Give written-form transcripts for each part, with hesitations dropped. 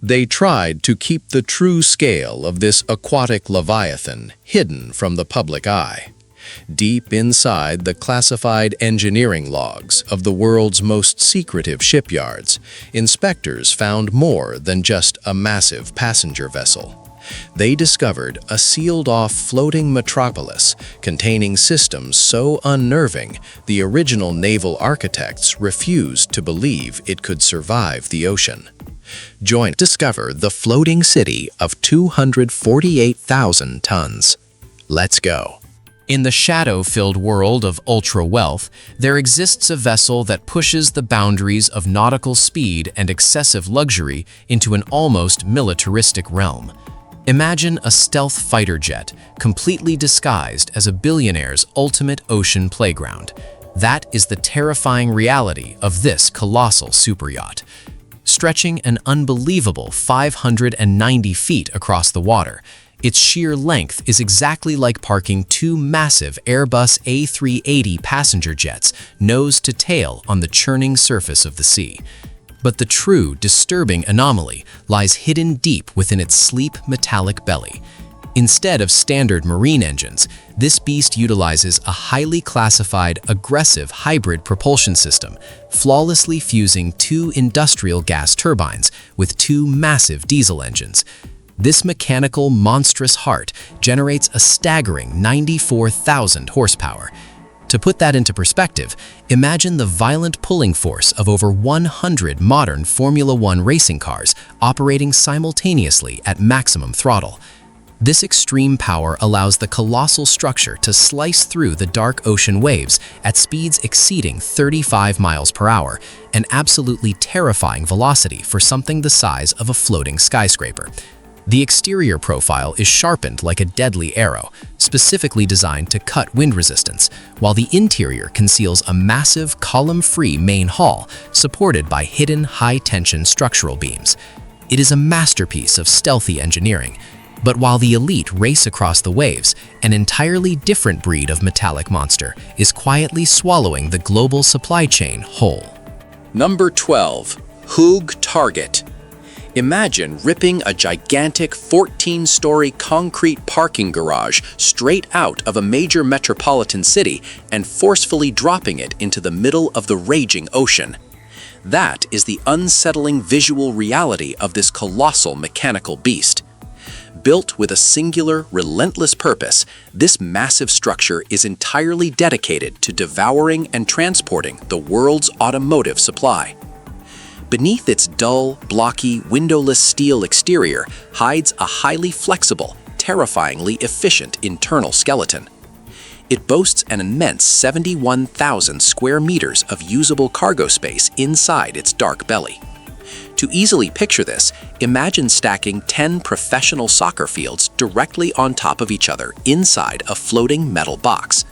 They tried to keep the true scale of this aquatic leviathan hidden from the public eye. Deep inside the classified engineering logs of the world's most secretive shipyards, inspectors found more than just a massive passenger vessel. They discovered a sealed-off floating metropolis containing systems so unnerving the original naval architects refused to believe it could survive the ocean. Discover the floating city of 248,000 tons. Let's go. In the shadow-filled world of ultra-wealth, there exists a vessel that pushes the boundaries of nautical speed and excessive luxury into an almost militaristic realm. Imagine a stealth fighter jet, completely disguised as a billionaire's ultimate ocean playground. That is the terrifying reality of this colossal superyacht. Stretching an unbelievable 590 feet across the water, its sheer length is exactly like parking two massive Airbus A380 passenger jets nose to tail on the churning surface of the sea. But the true, disturbing anomaly lies hidden deep within its sleek, metallic belly. Instead of standard marine engines, this beast utilizes a highly classified, aggressive hybrid propulsion system, flawlessly fusing two industrial gas turbines with two massive diesel engines. This mechanical, monstrous heart generates a staggering 94,000 horsepower. To put that into perspective, imagine the violent pulling force of over 100 modern Formula One racing cars operating simultaneously at maximum throttle. This extreme power allows the colossal structure to slice through the dark ocean waves at speeds exceeding 35 miles per hour, an absolutely terrifying velocity for something the size of a floating skyscraper. The exterior profile is sharpened like a deadly arrow, specifically designed to cut wind resistance, while the interior conceals a massive column-free main hull supported by hidden high-tension structural beams. It is a masterpiece of stealthy engineering, but while the elite race across the waves, an entirely different breed of metallic monster is quietly swallowing the global supply chain whole. Number 12. Hoog Target. Imagine ripping a gigantic 14-story concrete parking garage straight out of a major metropolitan city and forcefully dropping it into the middle of the raging ocean. That is the unsettling visual reality of this colossal mechanical beast. Built with a singular, relentless purpose, this massive structure is entirely dedicated to devouring and transporting the world's automotive supply. Beneath its dull, blocky, windowless steel exterior hides a highly flexible, terrifyingly efficient internal skeleton. It boasts an immense 71,000 square meters of usable cargo space inside its dark belly. To easily picture this, imagine stacking 10 professional soccer fields directly on top of each other inside a floating metal box.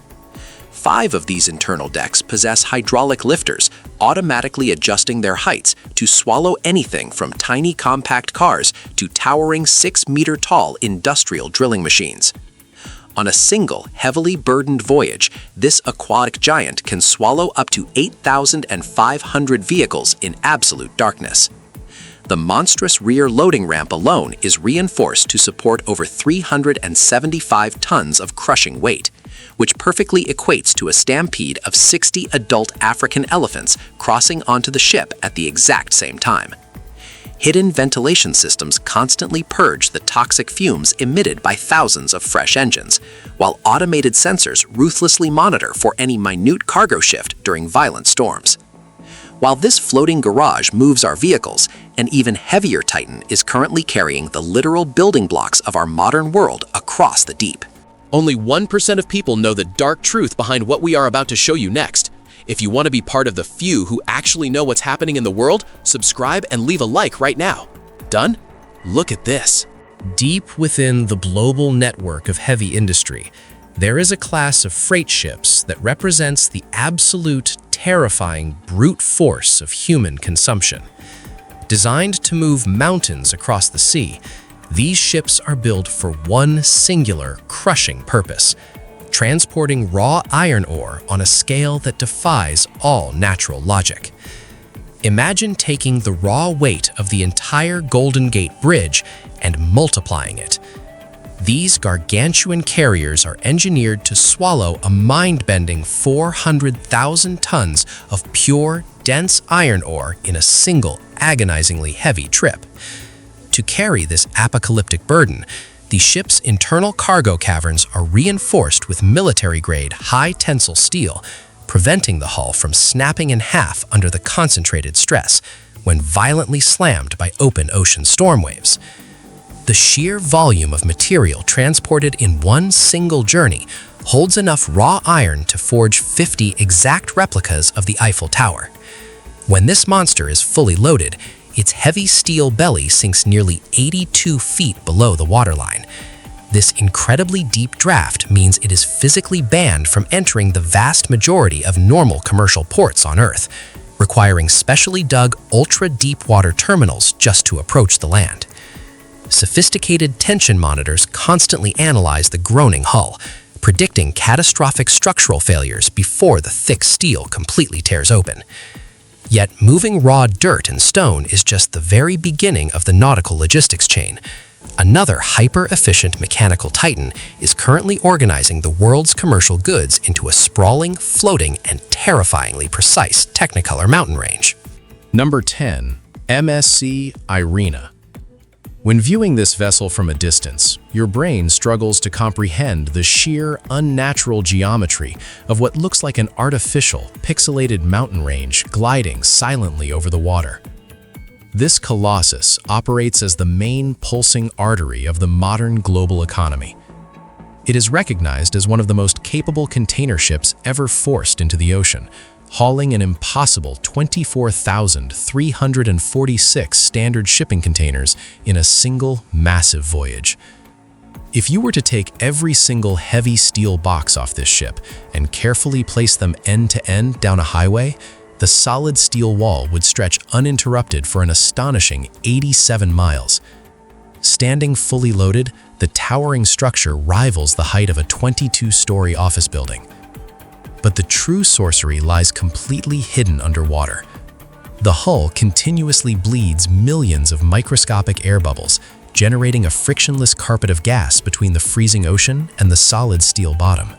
5 of these internal decks possess hydraulic lifters, automatically adjusting their heights to swallow anything from tiny compact cars to towering 6-meter-tall industrial drilling machines. On a single, heavily burdened voyage, this aquatic giant can swallow up to 8,500 vehicles in absolute darkness. The monstrous rear loading ramp alone is reinforced to support over 375 tons of crushing weight, which perfectly equates to a stampede of 60 adult African elephants crossing onto the ship at the exact same time. Hidden ventilation systems constantly purge the toxic fumes emitted by thousands of fresh engines, while automated sensors ruthlessly monitor for any minute cargo shift during violent storms. While this floating garage moves our vehicles, an even heavier Titan is currently carrying the literal building blocks of our modern world across the deep. Only 1% of people know the dark truth behind what we are about to show you next. If you want to be part of the few who actually know what's happening in the world, subscribe and leave a like right now. Done? Look at this. Deep within the global network of heavy industry, there is a class of freight ships that represents the absolute, terrifying brute force of human consumption. Designed to move mountains across the sea, these ships are built for one singular, crushing purpose: transporting raw iron ore on a scale that defies all natural logic. Imagine taking the raw weight of the entire Golden Gate Bridge and multiplying it. These gargantuan carriers are engineered to swallow a mind-bending 400,000 tons of pure, dense iron ore in a single, agonizingly heavy trip. To carry this apocalyptic burden, the ship's internal cargo caverns are reinforced with military-grade high-tensile steel, preventing the hull from snapping in half under the concentrated stress when violently slammed by open ocean storm waves. The sheer volume of material transported in one single journey holds enough raw iron to forge 50 exact replicas of the Eiffel Tower. When this monster is fully loaded, its heavy steel belly sinks nearly 82 feet below the waterline. This incredibly deep draft means it is physically banned from entering the vast majority of normal commercial ports on Earth, requiring specially dug ultra-deep water terminals just to approach the land. Sophisticated tension monitors constantly analyze the groaning hull, predicting catastrophic structural failures before the thick steel completely tears open. Yet moving raw dirt and stone is just the very beginning of the nautical logistics chain. Another hyper-efficient mechanical titan is currently organizing the world's commercial goods into a sprawling, floating, and terrifyingly precise Technicolor mountain range. Number 10. MSC Irina. When viewing this vessel from a distance, your brain struggles to comprehend the sheer, unnatural geometry of what looks like an artificial, pixelated mountain range gliding silently over the water. This colossus operates as the main pulsing artery of the modern global economy. It is recognized as one of the most capable container ships ever forced into the ocean, hauling an impossible 24,346 standard shipping containers in a single massive voyage. If you were to take every single heavy steel box off this ship and carefully place them end to end down a highway, the solid steel wall would stretch uninterrupted for an astonishing 87 miles. Standing fully loaded, the towering structure rivals the height of a 22-story office building. But the true sorcery lies completely hidden underwater. The hull continuously bleeds millions of microscopic air bubbles, generating a frictionless carpet of gas between the freezing ocean and the solid steel bottom.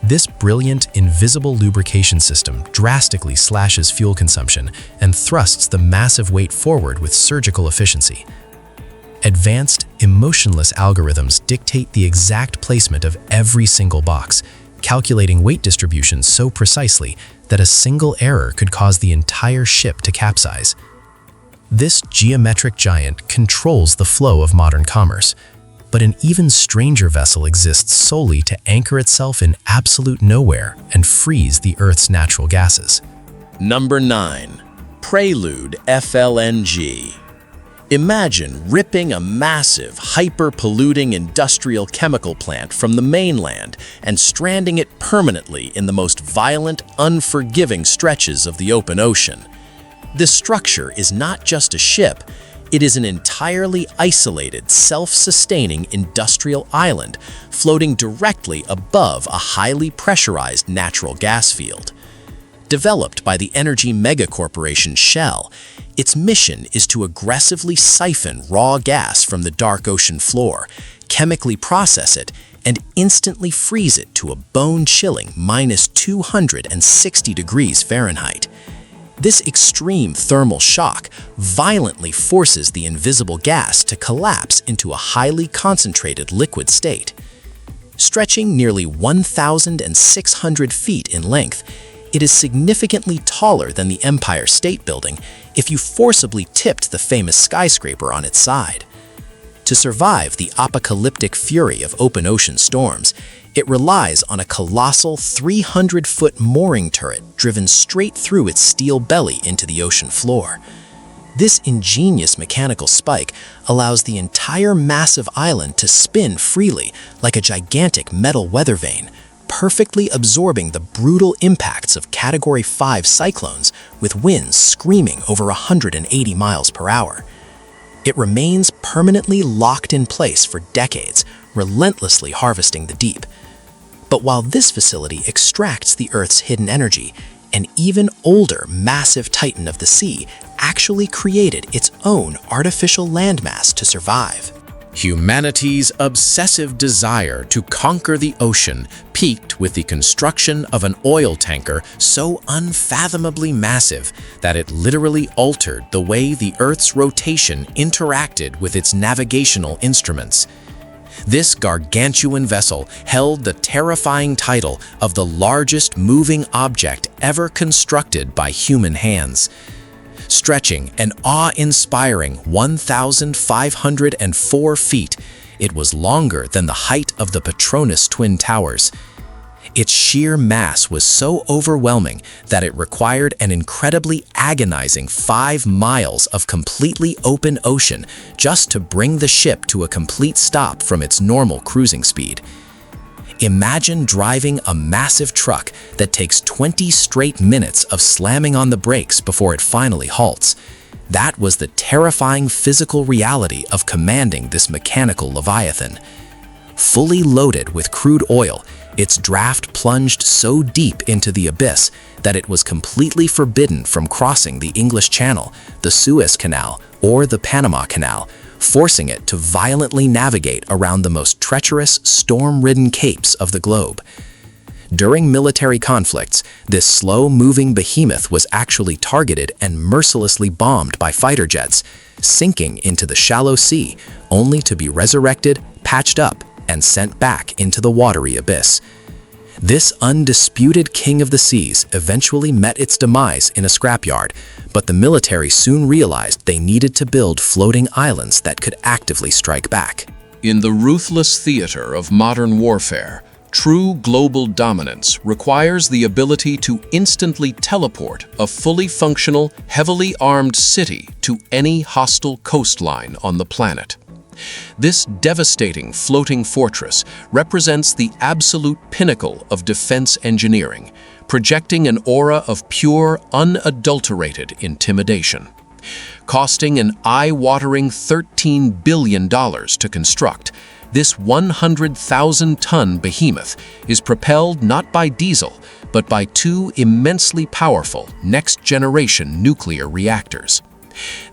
This brilliant, invisible lubrication system drastically slashes fuel consumption and thrusts the massive weight forward with surgical efficiency. Advanced, emotionless algorithms dictate the exact placement of every single box, calculating weight distribution so precisely that a single error could cause the entire ship to capsize. This geometric giant controls the flow of modern commerce, but an even stranger vessel exists solely to anchor itself in absolute nowhere and freeze the Earth's natural gases. Number 9. Prelude FLNG. Imagine ripping a massive, hyper-polluting industrial chemical plant from the mainland and stranding it permanently in the most violent, unforgiving stretches of the open ocean. This structure is not just a ship, it is an entirely isolated, self-sustaining industrial island floating directly above a highly pressurized natural gas field. Developed by the energy megacorporation Shell, its mission is to aggressively siphon raw gas from the dark ocean floor, chemically process it, and instantly freeze it to a bone-chilling minus 260 degrees Fahrenheit. This extreme thermal shock violently forces the invisible gas to collapse into a highly concentrated liquid state. Stretching nearly 1,600 feet in length, it is significantly taller than the Empire State Building if you forcibly tipped the famous skyscraper on its side. To survive the apocalyptic fury of open ocean storms, it relies on a colossal 300-foot mooring turret driven straight through its steel belly into the ocean floor. This ingenious mechanical spike allows the entire massive island to spin freely like a gigantic metal weather vane, perfectly absorbing the brutal impacts of Category 5 cyclones with winds screaming over 180 miles per hour. It remains permanently locked in place for decades, relentlessly harvesting the deep. But while this facility extracts the Earth's hidden energy, An even older, massive titan of the sea actually created its own artificial landmass to survive. Humanity's obsessive desire to conquer the ocean peaked with the construction of an oil tanker so unfathomably massive that it literally altered the way the Earth's rotation interacted with its navigational instruments. This gargantuan vessel held the terrifying title of the largest moving object ever constructed by human hands. Stretching an awe-inspiring 1,504 feet, it was longer than the height of the Petronas Twin Towers. Its sheer mass was so overwhelming that it required an incredibly agonizing 5 miles of completely open ocean just to bring the ship to a complete stop from its normal cruising speed. Imagine driving a massive truck that takes 20 straight minutes of slamming on the brakes before it finally halts. That was the terrifying physical reality of commanding this mechanical leviathan. Fully loaded with crude oil, its draft plunged so deep into the abyss that it was completely forbidden from crossing the English Channel, the Suez Canal, or the Panama Canal, forcing it to violently navigate around the most treacherous, storm-ridden capes of the globe. During military conflicts, this slow-moving behemoth was actually targeted and mercilessly bombed by fighter jets, sinking into the shallow sea, only to be resurrected, patched up, and sent back into the watery abyss. This undisputed king of the seas eventually met its demise in a scrapyard, but the military soon realized they needed to build floating islands that could actively strike back. In the ruthless theater of modern warfare, true global dominance requires the ability to instantly teleport a fully functional, heavily armed city to any hostile coastline on the planet. This devastating floating fortress represents the absolute pinnacle of defense engineering, projecting an aura of pure, unadulterated intimidation. Costing an eye-watering $13 billion to construct, this 100,000-ton behemoth is propelled not by diesel, but by 2 immensely powerful next-generation nuclear reactors.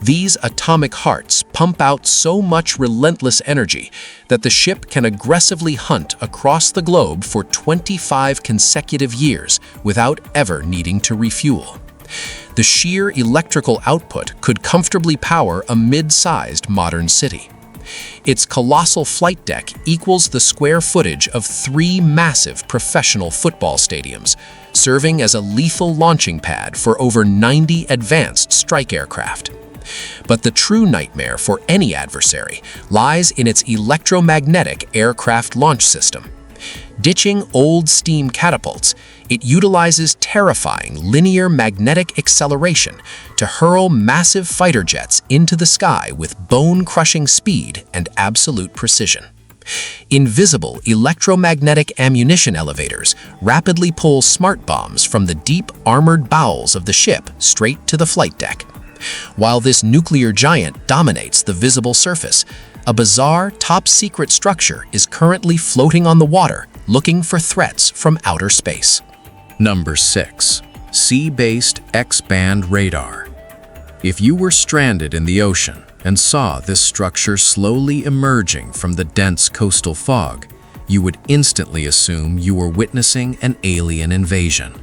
These atomic hearts pump out so much relentless energy that the ship can aggressively hunt across the globe for 25 consecutive years without ever needing to refuel. The sheer electrical output could comfortably power a mid-sized modern city. Its colossal flight deck equals the square footage of 3 massive professional football stadiums, serving as a lethal launching pad for over 90 advanced strike aircraft. But the true nightmare for any adversary lies in its electromagnetic aircraft launch system. Ditching old steam catapults, it utilizes terrifying linear magnetic acceleration to hurl massive fighter jets into the sky with bone-crushing speed and absolute precision. Invisible electromagnetic ammunition elevators rapidly pull smart bombs from the deep armored bowels of the ship straight to the flight deck. While this nuclear giant dominates the visible surface, a bizarre top-secret structure is currently floating on the water, looking for threats from outer space. Number 6. Sea-based X-band radar. If you were stranded in the ocean and saw this structure slowly emerging from the dense coastal fog, you would instantly assume you were witnessing an alien invasion.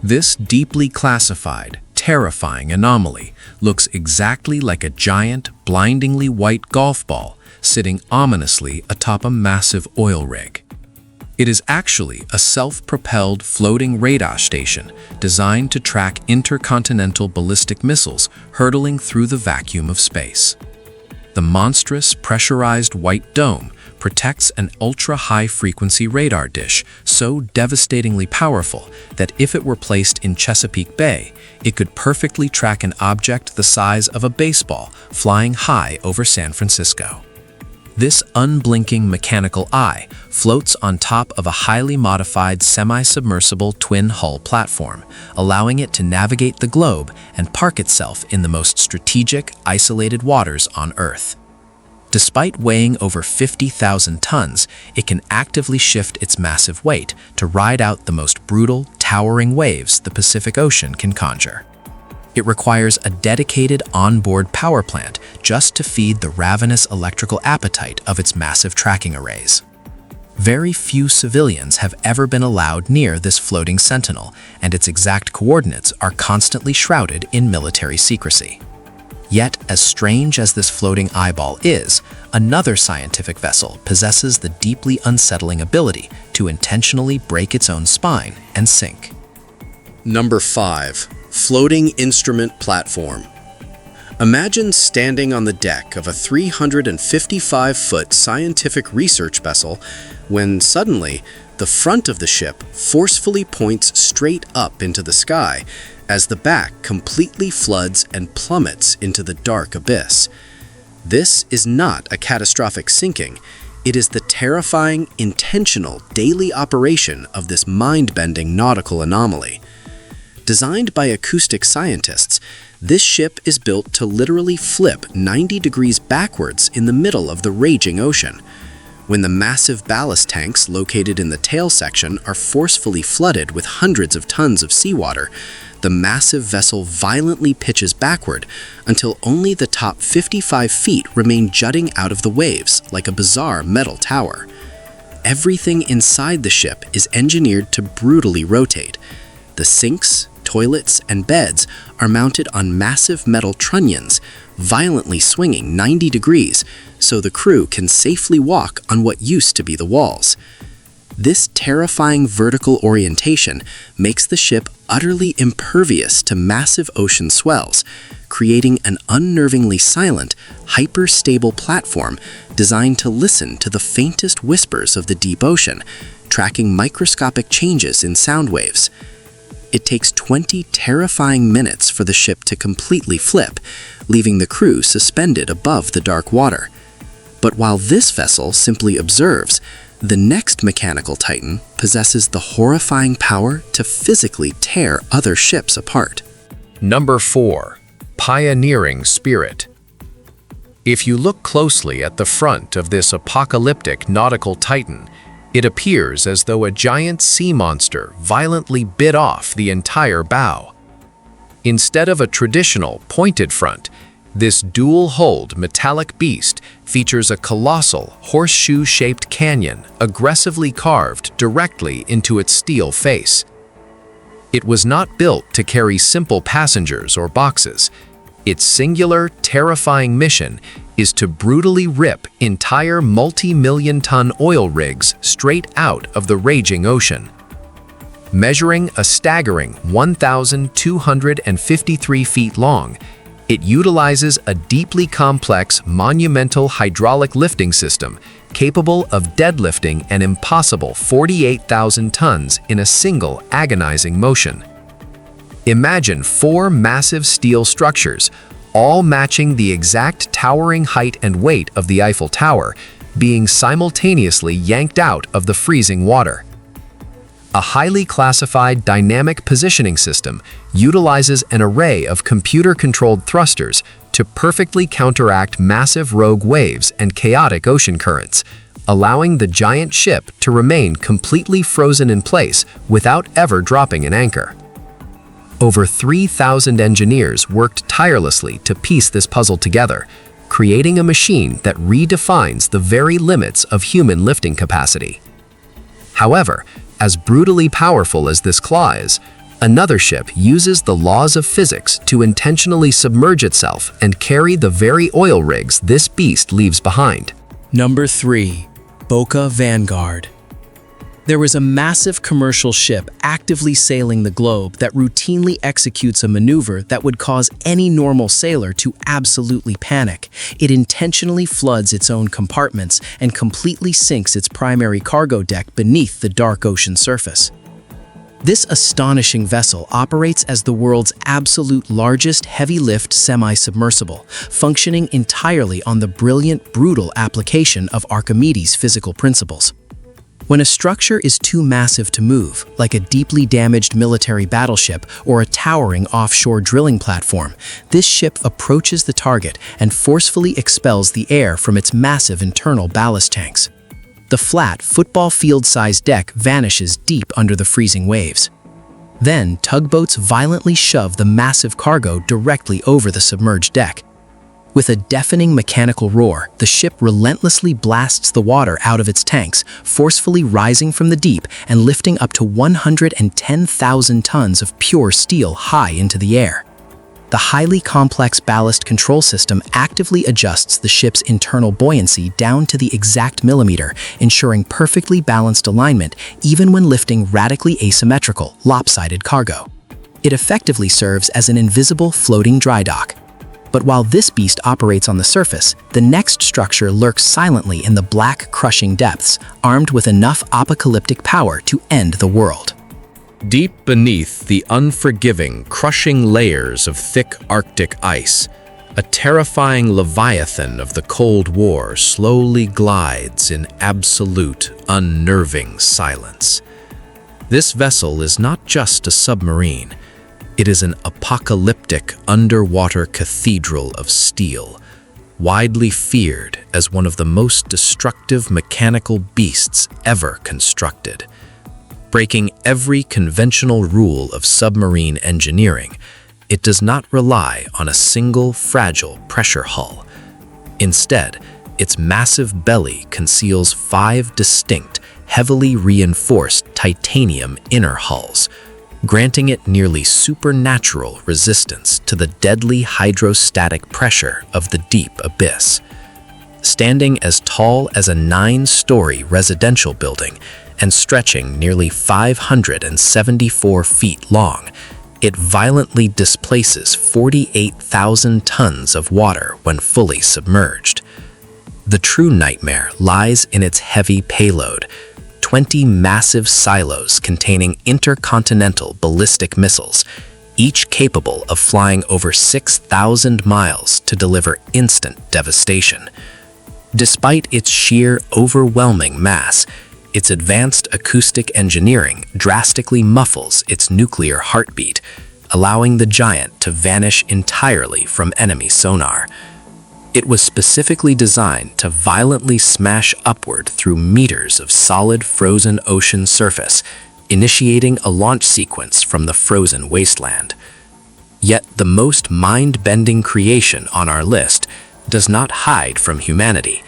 This deeply classified, terrifying anomaly looks exactly like a giant, blindingly white golf ball sitting ominously atop a massive oil rig. It is actually a self-propelled floating radar station designed to track intercontinental ballistic missiles hurtling through the vacuum of space. The monstrous pressurized white dome protects an ultra-high-frequency radar dish so devastatingly powerful that if it were placed in Chesapeake Bay, it could perfectly track an object the size of a baseball flying high over San Francisco. This unblinking mechanical eye floats on top of a highly modified semi-submersible twin-hull platform, allowing it to navigate the globe and park itself in the most strategic, isolated waters on Earth. Despite weighing over 50,000 tons, it can actively shift its massive weight to ride out the most brutal, towering waves the Pacific Ocean can conjure. It requires a dedicated onboard power plant just to feed the ravenous electrical appetite of its massive tracking arrays. Very few civilians have ever been allowed near this floating sentinel, and its exact coordinates are constantly shrouded in military secrecy. Yet, as strange as this floating eyeball is, another scientific vessel possesses the deeply unsettling ability to intentionally break its own spine and sink. Number 5. Floating Instrument Platform. Imagine standing on the deck of a 355-foot scientific research vessel when suddenly the front of the ship forcefully points straight up into the sky as the back completely floods and plummets into the dark abyss. This is not a catastrophic sinking. It is the terrifying, intentional daily operation of this mind-bending nautical anomaly. Designed by acoustic scientists, this ship is built to literally flip 90 degrees backwards in the middle of the raging ocean. When the massive ballast tanks located in the tail section are forcefully flooded with hundreds of tons of seawater, the massive vessel violently pitches backward until only the top 55 feet remain jutting out of the waves like a bizarre metal tower. Everything inside the ship is engineered to brutally rotate. The sinks, toilets, and beds are mounted on massive metal trunnions, violently swinging 90 degrees so the crew can safely walk on what used to be the walls. This terrifying vertical orientation makes the ship utterly impervious to massive ocean swells, creating an unnervingly silent, hyper-stable platform designed to listen to the faintest whispers of the deep ocean, tracking microscopic changes in sound waves. It takes 20 terrifying minutes for the ship to completely flip, leaving the crew suspended above the dark water. But while this vessel simply observes, the next mechanical titan possesses the horrifying power to physically tear other ships apart. Number 4. Pioneering Spirit. If you look closely at the front of this apocalyptic nautical titan, it appears as though a giant sea monster violently bit off the entire bow. Instead of a traditional pointed front, this dual-hulled metallic beast features a colossal horseshoe-shaped canyon aggressively carved directly into its steel face. It was not built to carry simple passengers or boxes. Its singular, terrifying mission is to brutally rip entire multi-million-ton oil rigs straight out of the raging ocean. Measuring a staggering 1,253 feet long, it utilizes a deeply complex, monumental hydraulic lifting system capable of deadlifting an impossible 48,000 tons in a single agonizing motion. Imagine 4 massive steel structures, all matching the exact towering height and weight of the Eiffel Tower, being simultaneously yanked out of the freezing water. A highly classified dynamic positioning system utilizes an array of computer-controlled thrusters to perfectly counteract massive rogue waves and chaotic ocean currents, allowing the giant ship to remain completely frozen in place without ever dropping an anchor. Over 3,000 engineers worked tirelessly to piece this puzzle together, creating a machine that redefines the very limits of human lifting capacity. However, as brutally powerful as this claw is, another ship uses the laws of physics to intentionally submerge itself and carry the very oil rigs this beast leaves behind. Number 3. Boca Vanguard. There was a massive commercial ship actively sailing the globe that routinely executes a maneuver that would cause any normal sailor to absolutely panic. It intentionally floods its own compartments and completely sinks its primary cargo deck beneath the dark ocean surface. This astonishing vessel operates as the world's absolute largest heavy-lift semi-submersible, functioning entirely on the brilliant, brutal application of Archimedes' physical principles. When a structure is too massive to move, like a deeply damaged military battleship or a towering offshore drilling platform, this ship approaches the target and forcefully expels the air from its massive internal ballast tanks. The flat, football field-sized deck vanishes deep under the freezing waves. Then, tugboats violently shove the massive cargo directly over the submerged deck. With a deafening mechanical roar, the ship relentlessly blasts the water out of its tanks, forcefully rising from the deep and lifting up to 110,000 tons of pure steel high into the air. The highly complex ballast control system actively adjusts the ship's internal buoyancy down to the exact millimeter, ensuring perfectly balanced alignment even when lifting radically asymmetrical, lopsided cargo. It effectively serves as an invisible floating dry dock. But while this beast operates on the surface, the next structure lurks silently in the black, crushing depths, armed with enough apocalyptic power to end the world. Deep beneath the unforgiving, crushing layers of thick Arctic ice, a terrifying leviathan of the Cold War slowly glides in absolute, unnerving silence. This vessel is not just a submarine. It is an apocalyptic underwater cathedral of steel, widely feared as one of the most destructive mechanical beasts ever constructed. Breaking every conventional rule of submarine engineering, it does not rely on a single fragile pressure hull. Instead, its massive belly conceals 5 distinct, heavily reinforced titanium inner hulls, granting it nearly supernatural resistance to the deadly hydrostatic pressure of the deep abyss. Standing as tall as a 9-story residential building and stretching nearly 574 feet long, it violently displaces 48,000 tons of water when fully submerged. The true nightmare lies in its heavy payload, 20 massive silos containing intercontinental ballistic missiles, each capable of flying over 6,000 miles to deliver instant devastation. Despite its sheer, overwhelming mass, its advanced acoustic engineering drastically muffles its nuclear heartbeat, allowing the giant to vanish entirely from enemy sonar. It was specifically designed to violently smash upward through meters of solid frozen ocean surface, initiating a launch sequence from the frozen wasteland. Yet the most mind-bending creation on our list does not hide from humanity.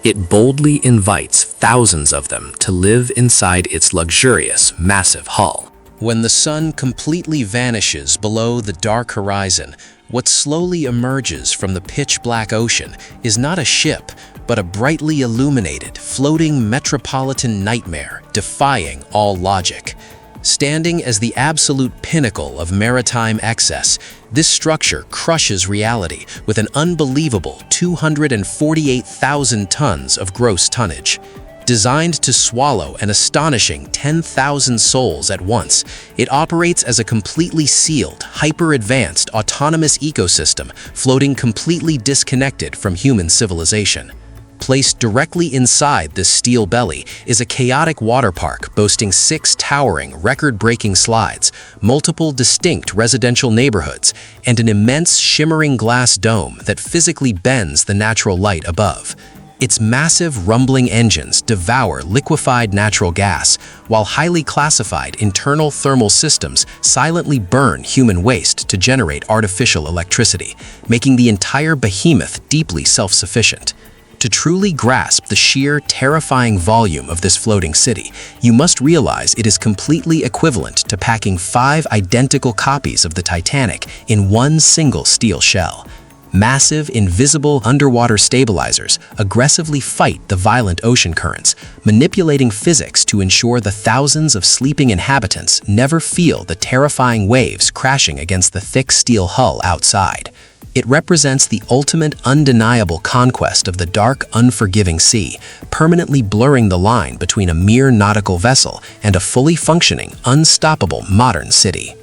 It boldly invites thousands of them to live inside its luxurious, massive hull. When the sun completely vanishes below the dark horizon, what slowly emerges from the pitch-black ocean is not a ship, but a brightly illuminated, floating metropolitan nightmare defying all logic. Standing as the absolute pinnacle of maritime excess, this structure crushes reality with an unbelievable 248,000 tons of gross tonnage. Designed to swallow an astonishing 10,000 souls at once, it operates as a completely sealed, hyper-advanced, autonomous ecosystem floating completely disconnected from human civilization. Placed directly inside this steel belly is a chaotic waterpark boasting 6 towering, record-breaking slides, multiple distinct residential neighborhoods, and an immense shimmering glass dome that physically bends the natural light above. Its massive rumbling engines devour liquefied natural gas, while highly classified internal thermal systems silently burn human waste to generate artificial electricity, making the entire behemoth deeply self-sufficient. To truly grasp the sheer, terrifying volume of this floating city, you must realize it is completely equivalent to packing 5 identical copies of the Titanic in one single steel shell. Massive, invisible underwater stabilizers aggressively fight the violent ocean currents, manipulating physics to ensure the thousands of sleeping inhabitants never feel the terrifying waves crashing against the thick steel hull outside. It represents the ultimate undeniable conquest of the dark, unforgiving sea, permanently blurring the line between a mere nautical vessel and a fully functioning, unstoppable modern city.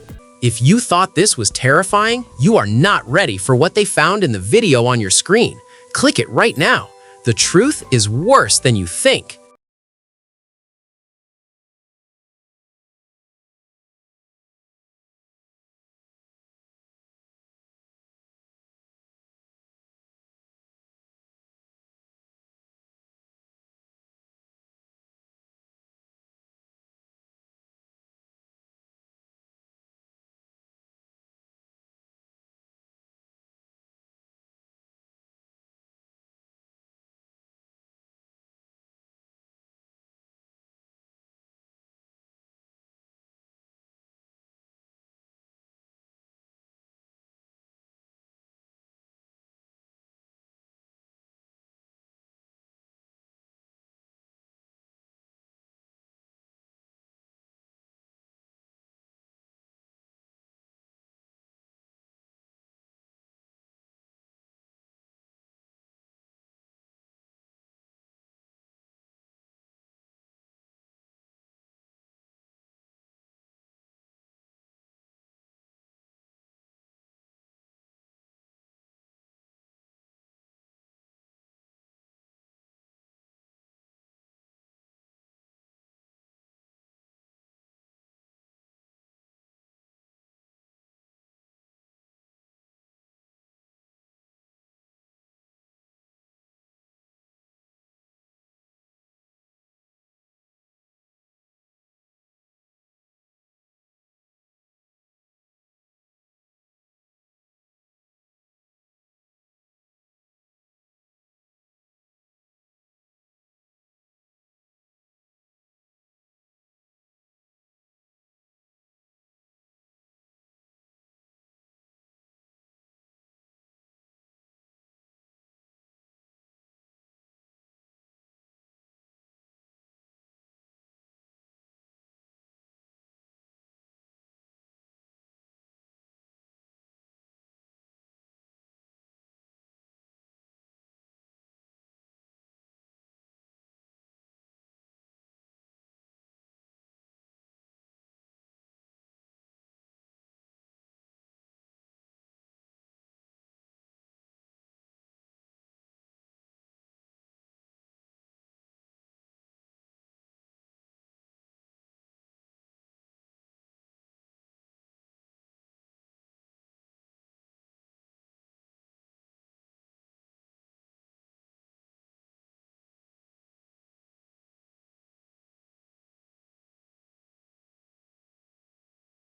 If you thought this was terrifying, you are not ready for what they found in the video on your screen. Click it right now. The truth is worse than you think.